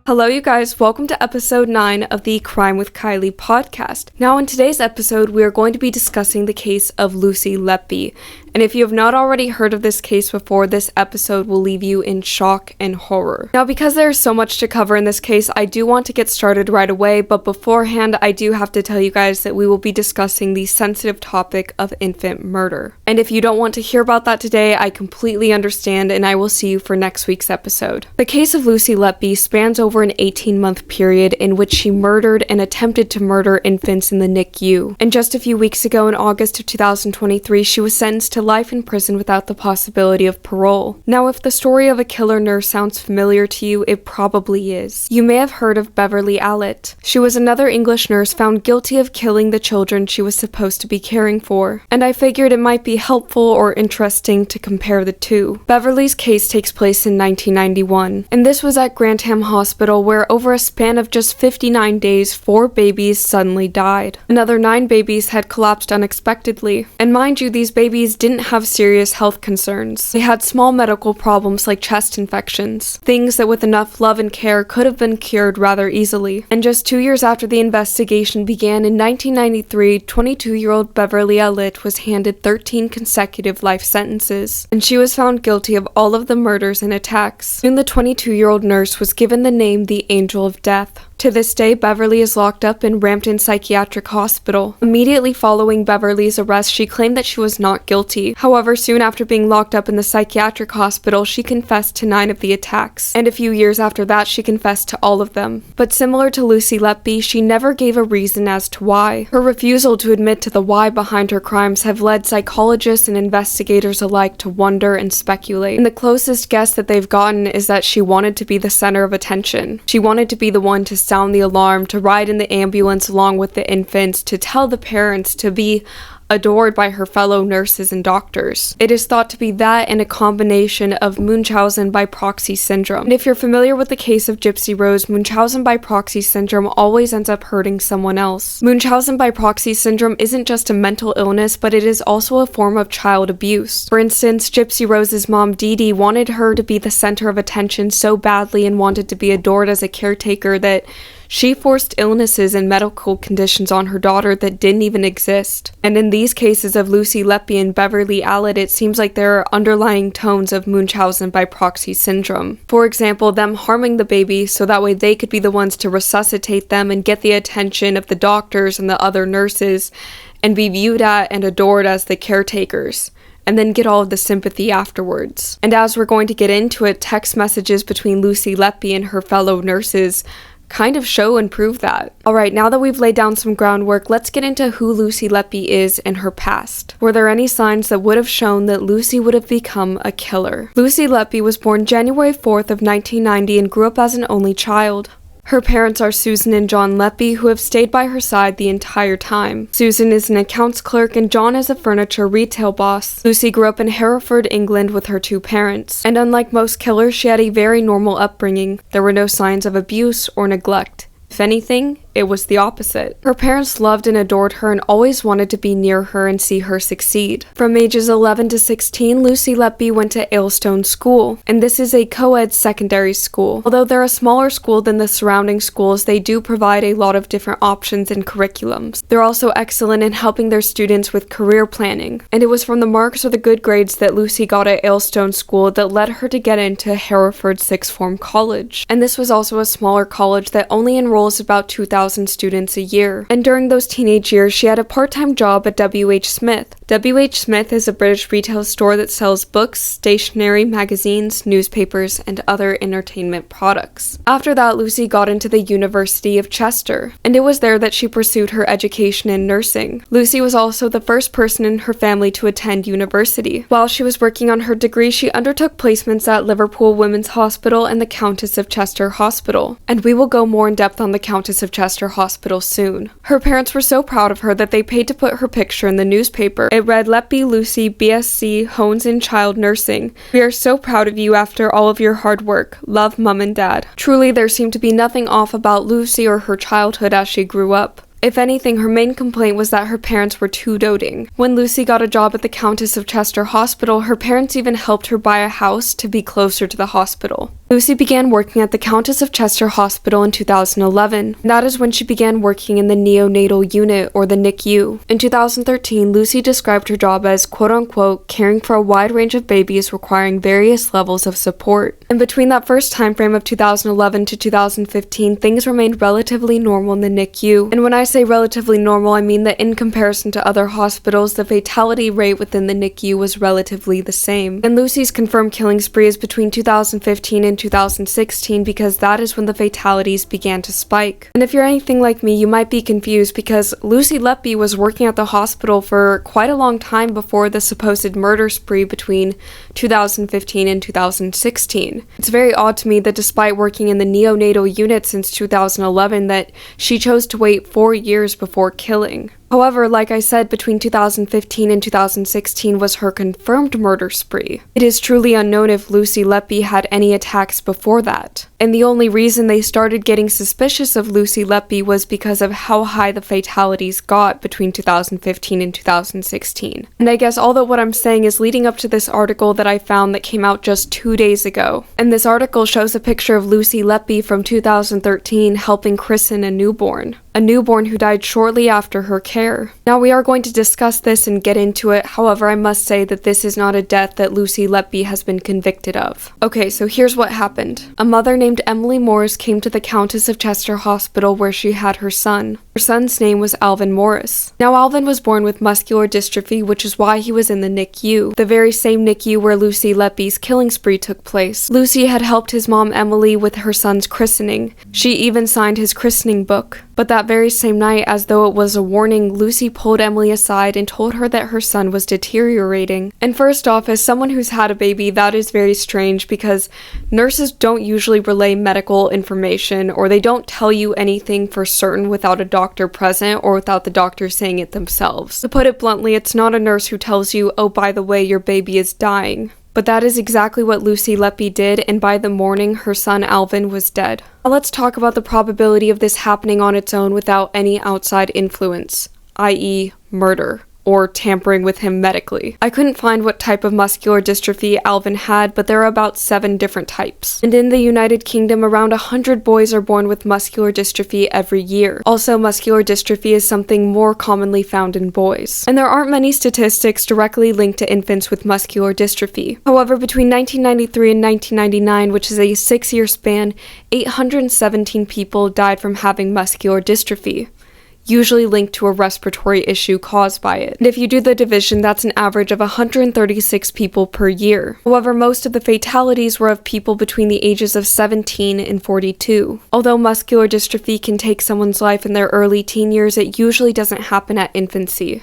Hello you guys, welcome to episode 9 of the Crime with Kylie podcast. Now in today's episode, we are going to be discussing the case of Lucy Letby. And if you have not already heard of this case before, this episode will leave you in shock and horror. Now because there is so much to cover in this case, I do want to get started right away, but beforehand, I do have to tell you guys that we will be discussing the sensitive topic of infant murder. And if you don't want to hear about that today, I completely understand, and I will see you for next week's episode. The case of Lucy Letby spans over an 18-month period in which she murdered and attempted to murder infants in the NICU. And just a few weeks ago in August of 2023, she was sentenced to life in prison without the possibility of parole. Now, if the story of a killer nurse sounds familiar to you, it probably is. You may have heard of Beverly Allett. She was another English nurse found guilty of killing the children she was supposed to be caring for. And I figured it might be helpful or interesting to compare the two. Beverly's case takes place in 1991, and this was at Grantham Hospital, where over a span of just 59 days, 4 babies suddenly died. Another 9 babies had collapsed unexpectedly. And mind you, these babies didn't have serious health concerns. They had small medical problems like chest infections, things that with enough love and care could have been cured rather easily. And just 2 years after the investigation began in 1993, 22-year-old Beverly Allett was handed 13 consecutive life sentences, and she was found guilty of all of the murders and attacks. Soon the 22-year-old nurse was given the name the Angel of Death. To this day, Beverly is locked up in Rampton Psychiatric Hospital. Immediately following Beverly's arrest, she claimed that she was not guilty. However, soon after being locked up in the psychiatric hospital, she confessed to 9 of the attacks. And a few years after that, she confessed to all of them. But similar to Lucy Letby, she never gave a reason as to why. Her refusal to admit to the why behind her crimes have led psychologists and investigators alike to wonder and speculate. And the closest guess that they've gotten is that she wanted to be the center of attention. She wanted to be the one to sound the alarm, to ride in the ambulance along with the infants, to tell the parents, to be adored by her fellow nurses and doctors. It is thought to be that and a combination of Munchausen by proxy syndrome. And if you're familiar with the case of Gypsy Rose, Munchausen by proxy syndrome always ends up hurting someone else. Munchausen by proxy syndrome isn't just a mental illness, but it is also a form of child abuse. For instance, Gypsy Rose's mom Dee Dee wanted her to be the center of attention so badly and wanted to be adored as a caretaker that she forced illnesses and medical conditions on her daughter that didn't even exist. And in these cases of Lucy Letby and Beverly Allett, it seems like there are underlying tones of Munchausen by proxy syndrome. For example, them harming the baby so that way they could be the ones to resuscitate them and get the attention of the doctors and the other nurses and be viewed at and adored as the caretakers, and then get all of the sympathy afterwards. And as we're going to get into it, text messages between Lucy Letby and her fellow nurses kind of show and prove that. Alright, now that we've laid down some groundwork, let's get into who Lucy Letby is and her past. Were there any signs that would have shown that Lucy would have become a killer? Lucy Letby was born January 4th of 1990 and grew up as an only child. Her parents are Susan and John Letby, who have stayed by her side the entire time. Susan is an accounts clerk and John is a furniture retail boss. Lucy grew up in Hereford, England with her 2 parents. And unlike most killers, she had a very normal upbringing. There were no signs of abuse or neglect. If anything, it was the opposite. Her parents loved and adored her and always wanted to be near her and see her succeed. From ages 11 to 16, Lucy Letby went to Aylstone School, and this is a co-ed secondary school. Although they're a smaller school than the surrounding schools, they do provide a lot of different options and curriculums. They're also excellent in helping their students with career planning, and it was from the marks or the good grades that Lucy got at Aylstone School that led her to get into Hereford Sixth Form College. And this was also a smaller college that only enrolls about 2,000 students a year. And during those teenage years, she had a part-time job at W.H. Smith. W.H. Smith is a British retail store that sells books, stationery, magazines, newspapers, and other entertainment products. After that, Lucy got into the University of Chester, and it was there that she pursued her education in nursing. Lucy was also the first person in her family to attend university. While she was working on her degree, she undertook placements at Liverpool Women's Hospital and the Countess of Chester Hospital. And we will go more in depth on the Countess of Chester Hospital soon. Her parents were so proud of her that they paid to put her picture in the newspaper. It read, "Letby Lucy, BSc, Hones in Child Nursing. We are so proud of you after all of your hard work. Love, Mum and Dad." Truly, there seemed to be nothing off about Lucy or her childhood as she grew up. If anything, her main complaint was that her parents were too doting. When Lucy got a job at the Countess of Chester Hospital, her parents even helped her buy a house to be closer to the hospital. Lucy began working at the Countess of Chester Hospital in 2011. That is when she began working in the neonatal unit, or the NICU. In 2013, Lucy described her job as quote-unquote caring for a wide range of babies requiring various levels of support. And between that first time frame of 2011 to 2015, things remained relatively normal in the NICU. And when I say relatively normal, I mean that in comparison to other hospitals, the fatality rate within the NICU was relatively the same. And Lucy's confirmed killing spree is between 2015 and 2016 because that is when the fatalities began to spike. And if you're anything like me, you might be confused because Lucy Letby was working at the hospital for quite a long time before the supposed murder spree between 2015 and 2016. It's very odd to me that despite working in the neonatal unit since 2011 that she chose to wait 4 years before killing. However, like I said, between 2015 and 2016 was her confirmed murder spree. It is truly unknown if Lucy Letby had any attacks before that. And the only reason they started getting suspicious of Lucy Letby was because of how high the fatalities got between 2015 and 2016. And I guess all that what I'm saying is leading up to this article that I found that came out just 2 days ago. And this article shows a picture of Lucy Letby from 2013 helping christen a newborn who died shortly after her care. Now we are going to discuss this and get into it, however I must say that this is not a death that Lucy Letby has been convicted of. Okay, so here's what happened. A mother named Emily Morris came to the Countess of Chester Hospital where she had her son. Her son's name was Alvin Morris. Now Alvin was born with muscular dystrophy, which is why he was in the NICU, the very same NICU where Lucy Letby's killing spree took place. Lucy had helped his mom Emily with her son's christening. She even signed his christening book. But that very same night, as though it was a warning, Lucy pulled Emily aside and told her that her son was deteriorating. And first off, as someone who's had a baby, that is very strange because nurses don't usually relay medical information, or they don't tell you anything for certain without a doctor present or without the doctor saying it themselves. To put it bluntly, it's not a nurse who tells you, oh, by the way, your baby is dying. But that is exactly what Lucy Letby did, and by the morning, her son Alvin was dead. Now let's talk about the probability of this happening on its own without any outside influence, i.e. murder, or tampering with him medically. I couldn't find what type of muscular dystrophy Alvin had, but there are about 7 different types. And in the United Kingdom, around 100 boys are born with muscular dystrophy every year. Also, muscular dystrophy is something more commonly found in boys. And there aren't many statistics directly linked to infants with muscular dystrophy. However, between 1993 and 1999, which is a 6-year span, 817 people died from having muscular dystrophy, usually linked to a respiratory issue caused by it. And if you do the division, that's an average of 136 people per year. However, most of the fatalities were of people between the ages of 17 and 42. Although muscular dystrophy can take someone's life in their early teen years, it usually doesn't happen at infancy.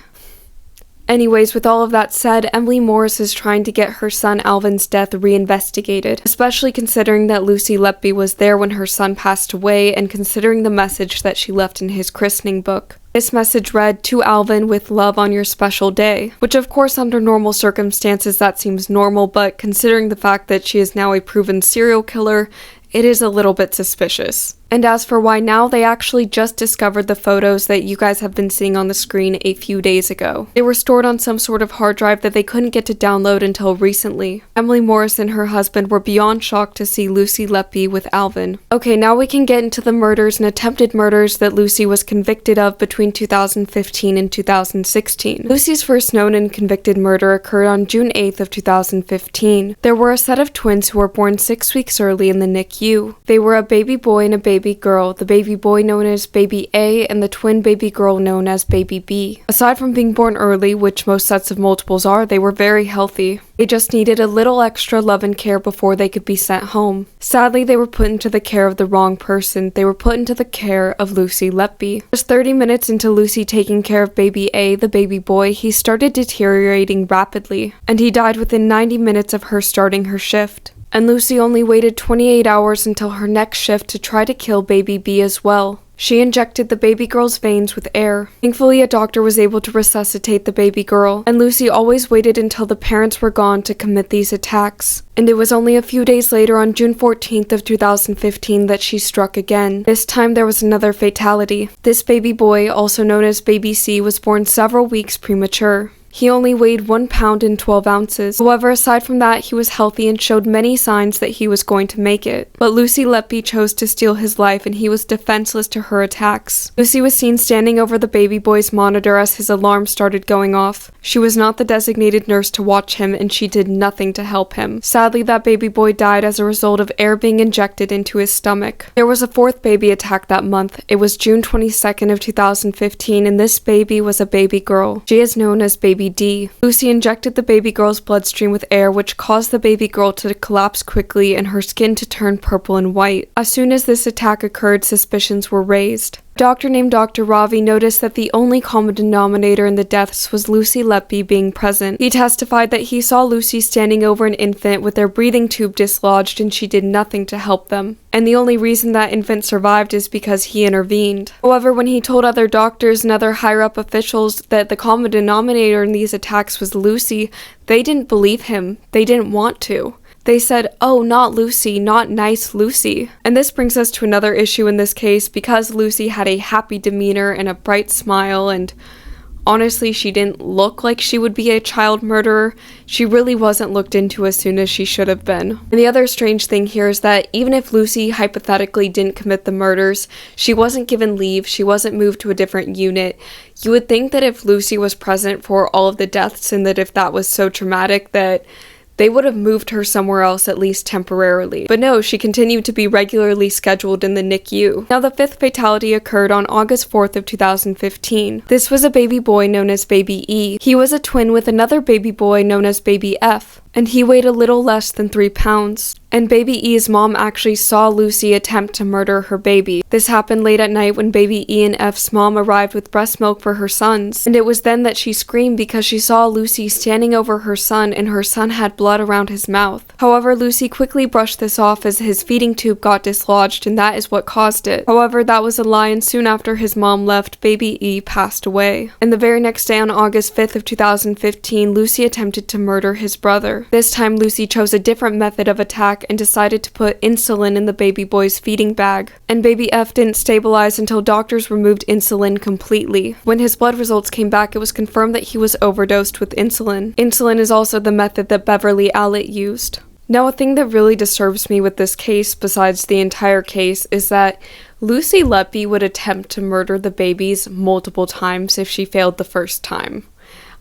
Anyways, with all of that said, Emily Morris is trying to get her son Alvin's death reinvestigated, especially considering that Lucy Letby was there when her son passed away and considering the message that she left in his christening book. This message read, "To Alvin, with love on your special day," which of course under normal circumstances that seems normal, but considering the fact that she is now a proven serial killer, it is a little bit suspicious. And as for why now, they actually just discovered the photos that you guys have been seeing on the screen a few days ago. They were stored on some sort of hard drive that they couldn't get to download until recently. Emily Morris and her husband were beyond shocked to see Lucy Letby with Alvin. Okay, now we can get into the murders and attempted murders that Lucy was convicted of between 2015 and 2016. Lucy's first known and convicted murder occurred on June 8th of 2015. There were a set of twins who were born 6 weeks early in the NICU. They were a baby boy and a baby girl, the baby boy known as baby A and the twin baby girl known as baby B. Aside from being born early, which most sets of multiples are, they were very healthy. They just needed a little extra love and care before they could be sent home. Sadly, they were put into the care of the wrong person. They were put into the care of Lucy Letby. Just 30 minutes into Lucy taking care of baby A, the baby boy, he started deteriorating rapidly, and he died within 90 minutes of her starting her shift. And Lucy only waited 28 hours until her next shift to try to kill baby B as well. She injected the baby girl's veins with air. Thankfully, a doctor was able to resuscitate the baby girl, and Lucy always waited until the parents were gone to commit these attacks. And it was only a few days later on June 14th of 2015 that she struck again. This time there was another fatality. This baby boy, also known as baby C, was born several weeks premature. He only weighed 1 pound and 12 ounces. However, aside from that, he was healthy and showed many signs that he was going to make it. But Lucy Letby chose to steal his life, and he was defenseless to her attacks. Lucy was seen standing over the baby boy's monitor as his alarm started going off. She was not the designated nurse to watch him, and she did nothing to help him. Sadly, that baby boy died as a result of air being injected into his stomach. There was a 4th baby attack that month. It was June 22nd of 2015, and this baby was a baby girl. She is known as Baby D. Lucy injected the baby girl's bloodstream with air, which caused the baby girl to collapse quickly and her skin to turn purple and white. As soon as this attack occurred, suspicions were raised. A doctor named Dr. Ravi noticed that the only common denominator in the deaths was Lucy Letby being present. He testified that he saw Lucy standing over an infant with their breathing tube dislodged, and she did nothing to help them. And the only reason that infant survived is because he intervened. However, when he told other doctors and other higher-up officials that the common denominator in these attacks was Lucy, they didn't believe him. They didn't want to. They said, "Oh, not Lucy, not nice Lucy." And this brings us to another issue in this case. Because Lucy had a happy demeanor and a bright smile, and honestly, she didn't look like she would be a child murderer, she really wasn't looked into as soon as she should have been. And the other strange thing here is that even if Lucy hypothetically didn't commit the murders, she wasn't given leave, she wasn't moved to a different unit. You would think that if Lucy was present for all of the deaths, and that if that was so traumatic, that they would have moved her somewhere else, at least temporarily. But no, she continued to be regularly scheduled in the NICU. Now, the 5th fatality occurred on August 4th of 2015. This was a baby boy known as Baby E. He was a twin with another baby boy known as Baby F, and he weighed a little less than 3 pounds. And Baby E's mom actually saw Lucy attempt to murder her baby. This happened late at night when Baby E and F's mom arrived with breast milk for her sons, and it was then that she screamed because she saw Lucy standing over her son, and her son had blood around his mouth. However, Lucy quickly brushed this off as his feeding tube got dislodged, and that is what caused it. However, that was a lie, and soon after his mom left, Baby E passed away. And the very next day, on August 5th of 2015, Lucy attempted to murder his brother. This time, Lucy chose a different method of attack and decided to put insulin in the baby boy's feeding bag. And Baby F didn't stabilize until doctors removed insulin completely. When his blood results came back, it was confirmed that he was overdosed with insulin. Insulin is also the method that Beverly Allett used. Now, a thing that really disturbs me with this case, besides the entire case, is that Lucy Letby would attempt to murder the babies multiple times if she failed the first time.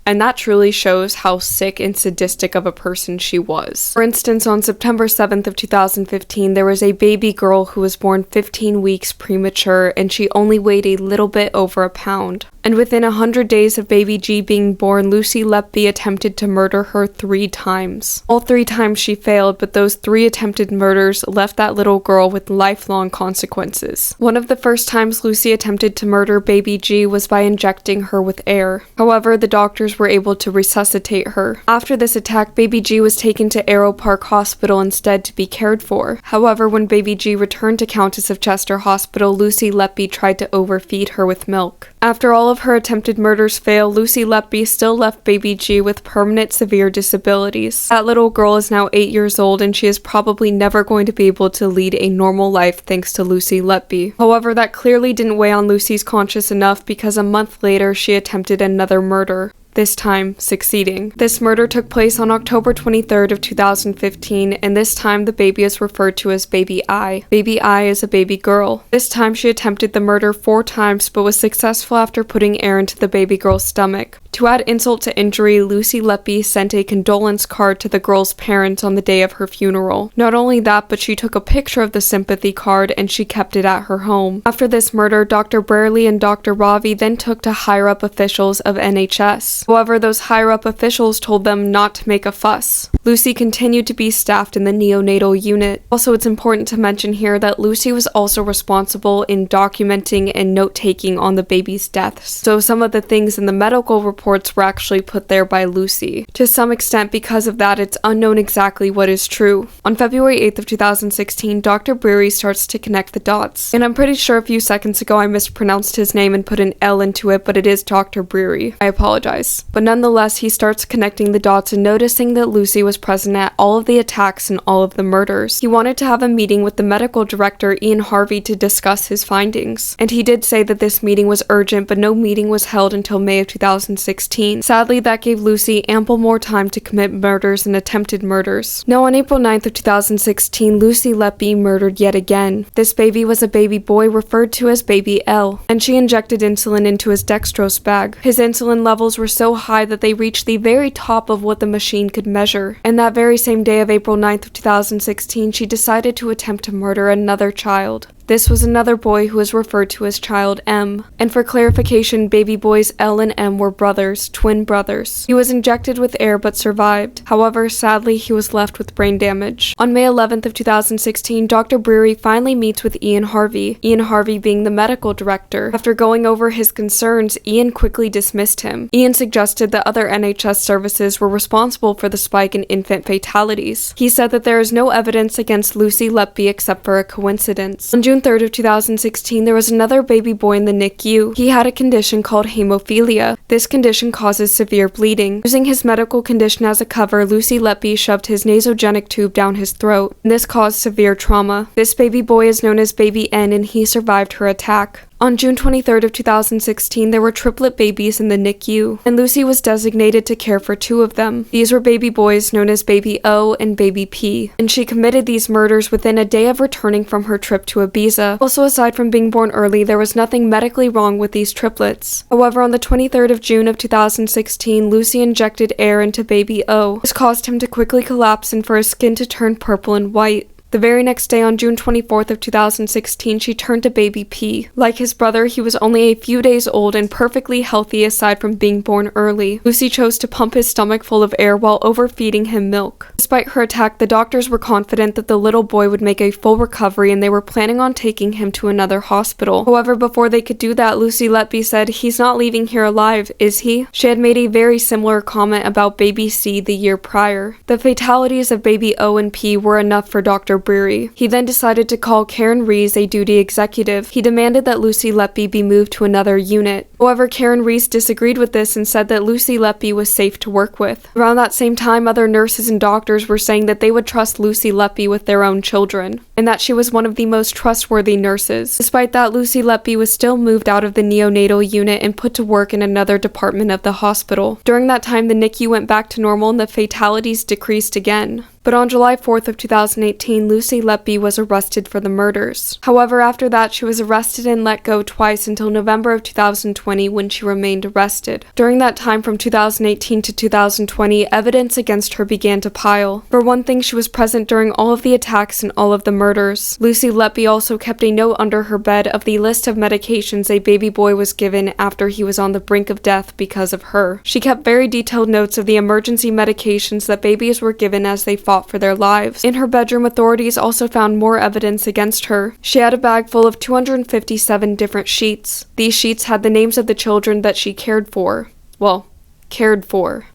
And that truly shows how sick and sadistic of a person she was. For instance, on September 7th of 2015, there was a baby girl who was born 15 weeks premature, and she only weighed a little bit over 1 pound. And within 100 days of baby G being born, Lucy Letby attempted to murder her 3 times. All 3 times she failed, but those 3 attempted murders left that little girl with lifelong consequences. One of the first times Lucy attempted to murder baby G was by injecting her with air. However, the doctors were able to resuscitate her. After this attack, baby G was taken to Arrow Park Hospital instead to be cared for. However, when baby G returned to Countess of Chester Hospital, Lucy Letby tried to overfeed her with milk. After all of her attempted murders failed, Lucy Letby still left baby G with permanent severe disabilities. That little girl is now 8 years old, and she is probably never going to be able to lead a normal life thanks to Lucy Letby. However, that clearly didn't weigh on Lucy's conscience enough, because a month later she attempted another murder, this time succeeding. This murder took place on October 23rd of 2015, and this time the baby is referred to as Baby I. Baby I is a baby girl. This time she attempted the murder 4 times, but was successful after putting air into the baby girl's stomach. To add insult to injury, Lucy Letby sent a condolence card to the girl's parents on the day of her funeral. Not only that, but she took a picture of the sympathy card and she kept it at her home. After this murder, Dr. Brierley and Dr. Ravi then took to higher-up officials of NHS. However, those higher-up officials told them not to make a fuss. Lucy continued to be staffed in the neonatal unit. Also, it's important to mention here that Lucy was also responsible in documenting and note-taking on the baby's deaths. So some of the things in the medical reports were actually put there by Lucy. To some extent, because of that, it's unknown exactly what is true. On February 8th of 2016, Dr. Breary starts to connect the dots. And I'm pretty sure a few seconds ago I mispronounced his name and put an L into it, but it is Dr. Breary. I apologize. case. But nonetheless, he starts connecting the dots and noticing that Lucy was present at all of the attacks and all of the murders. He wanted to have a meeting with the medical director, Ian Harvey, to discuss his findings. And he did say that this meeting was urgent, but no meeting was held until May of 2016. Sadly, that gave Lucy ample more time to commit murders and attempted murders. Now, on April 9th of 2016, Lucy Letby murdered yet again. This baby was a baby boy referred to as Baby L, and she injected insulin into his dextrose bag. His insulin levels were so high that they reached the very top of what the machine could measure. And that very same day of April 9th of 2016, she decided to attempt to murder another child. This was another boy who was referred to as Child M. And for clarification, baby boys L and M were brothers, twin brothers. He was injected with air but survived. However, sadly, he was left with brain damage. On May 11th of 2016, Dr. Brewery finally meets with Ian Harvey being the medical director. After going over his concerns, Ian quickly dismissed him. Ian suggested that other NHS services were responsible for the spike in infant fatalities. He said that there is no evidence against Lucy Letby except for a coincidence. On June 3rd of 2016, there was another baby boy in the NICU. He had a condition called hemophilia. This condition causes severe bleeding. Using his medical condition as a cover, Lucy Letby shoved his nasogenic tube down his throat, and this caused severe trauma. This baby boy is known as Baby N, and he survived her attack. On June 23rd of 2016, there were triplet babies in the NICU, and Lucy was designated to care for two of them. These were baby boys known as Baby O and Baby P, and she committed these murders within a day of returning from her trip to Ibiza. Also, aside from being born early, there was nothing medically wrong with these triplets. However, on the 23rd of June of 2016, Lucy injected air into Baby O. This caused him to quickly collapse and for his skin to turn purple and white. The very next day, on June 24th of 2016, she turned to Baby P. Like his brother, he was only a few days old and perfectly healthy aside from being born early. Lucy chose to pump his stomach full of air while overfeeding him milk. Despite her attack, the doctors were confident that the little boy would make a full recovery and they were planning on taking him to another hospital. However, before they could do that, Lucy Letby said, "He's not leaving here alive, is he?" She had made a very similar comment about Baby C the year prior. The fatalities of Baby O and P were enough for Dr. Brewery. He then decided to call Karen Rees, a duty executive. He demanded that Lucy Letby be moved to another unit. However, Karen Rees disagreed with this and said that Lucy Letby was safe to work with. Around that same time, other nurses and doctors were saying that they would trust Lucy Letby with their own children, and that she was one of the most trustworthy nurses. Despite that, Lucy Letby was still moved out of the neonatal unit and put to work in another department of the hospital. During that time, the NICU went back to normal and the fatalities decreased again. But on July 4th of 2018, Lucy Letby was arrested for the murders. However, after that, she was arrested and let go twice until November of 2020 when she remained arrested. During that time from 2018 to 2020, evidence against her began to pile. For one thing, she was present during all of the attacks and all of the murders. Lucy Letby also kept a note under her bed of the list of medications a baby boy was given after he was on the brink of death because of her. She kept very detailed notes of the emergency medications that babies were given as they fought for their lives. In her bedroom, authorities also found more evidence against her. She had a bag full of 257 different sheets. These sheets had the names of the children that she cared for.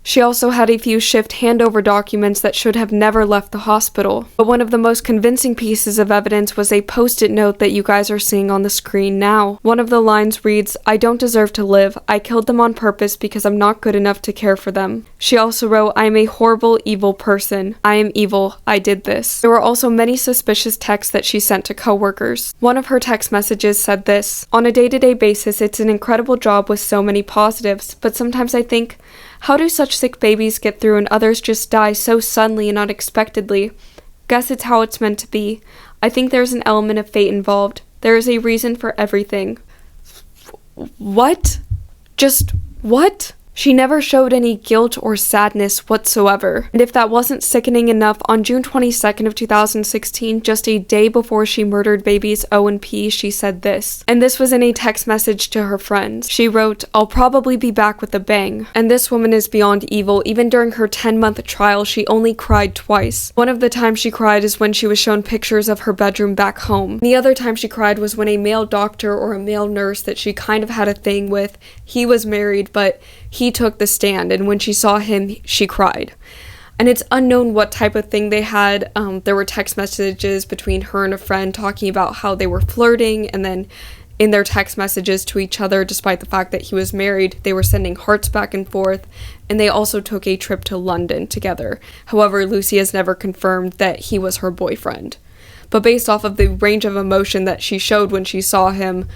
She also had a few shift handover documents that should have never left the hospital. But one of the most convincing pieces of evidence was a post-it note that you guys are seeing on the screen now. One of the lines reads, "I don't deserve to live. I killed them on purpose because I'm not good enough to care for them." She also wrote, "I am a horrible, evil person. I am evil. I did this." There were also many suspicious texts that she sent to coworkers. One of her text messages said this, "On a day-to-day basis, it's an incredible job with so many positives, but sometimes I think, how do such sick babies get through and others just die so suddenly and unexpectedly? Guess it's how it's meant to be. I think there's an element of fate involved. There is a reason for everything." What? Just what? She never showed any guilt or sadness whatsoever. And if that wasn't sickening enough, on June 22nd of 2016, just a day before she murdered babies O and P, she said this. And this was in a text message to her friends. She wrote, "I'll probably be back with a bang." And this woman is beyond evil. Even during her 10-month trial, she only cried twice. One of the times she cried is when she was shown pictures of her bedroom back home. The other time she cried was when a male doctor or a male nurse that she kind of had a thing with, he was married, but he took the stand, and when she saw him, she cried. And it's unknown what type of thing they had. There were text messages between her and a friend talking about how they were flirting, and then in their text messages to each other. Despite the fact that he was married, they were sending hearts back and forth, and they also took a trip to London together. However, Lucy has never confirmed that he was her boyfriend. But based off of the range of emotion that she showed when she saw him,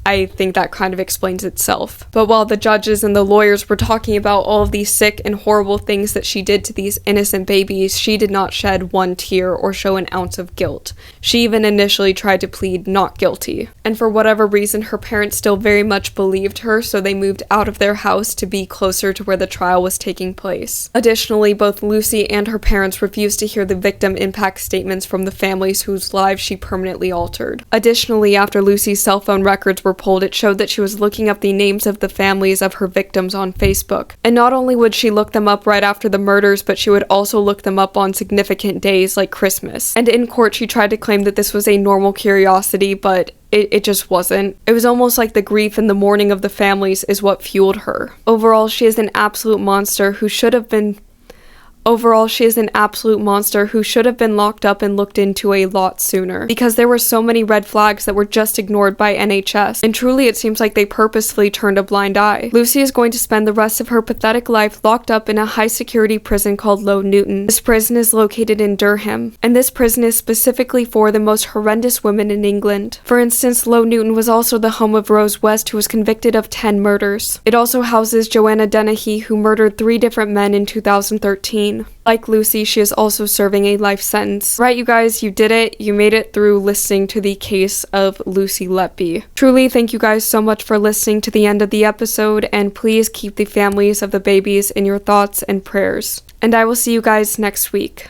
I think that kind of explains itself. But while the judges and the lawyers were talking about all of these sick and horrible things that she did to these innocent babies, she did not shed one tear or show an ounce of guilt. She even initially tried to plead not guilty. And for whatever reason, her parents still very much believed her, so they moved out of their house to be closer to where the trial was taking place. Additionally, both Lucy and her parents refused to hear the victim impact statements from the families whose lives she permanently altered. Additionally, after Lucy's cell phone records were pulled, it showed that she was looking up the names of the families of her victims on Facebook. And not only would she look them up right after the murders, but she would also look them up on significant days like Christmas. And in court, she tried to claim that this was a normal curiosity, but it just wasn't. It was almost like the grief and the mourning of the families is what fueled her. Overall, she is an absolute monster who should have been locked up and looked into a lot sooner, because there were so many red flags that were just ignored by NHS, and truly it seems like they purposefully turned a blind eye. Lucy is going to spend the rest of her pathetic life locked up in a high-security prison called Low Newton. This prison is located in Durham, and this prison is specifically for the most horrendous women in England. For instance, Low Newton was also the home of Rose West, who was convicted of 10 murders. It also houses Joanna Dennehy, who murdered 3 different men in 2013. Like Lucy, she is also serving a life sentence. Right, you guys, you did it. You made it through listening to the case of Lucy Letby. Truly, thank you guys so much for listening to the end of the episode, and please keep the families of the babies in your thoughts and prayers. And I will see you guys next week.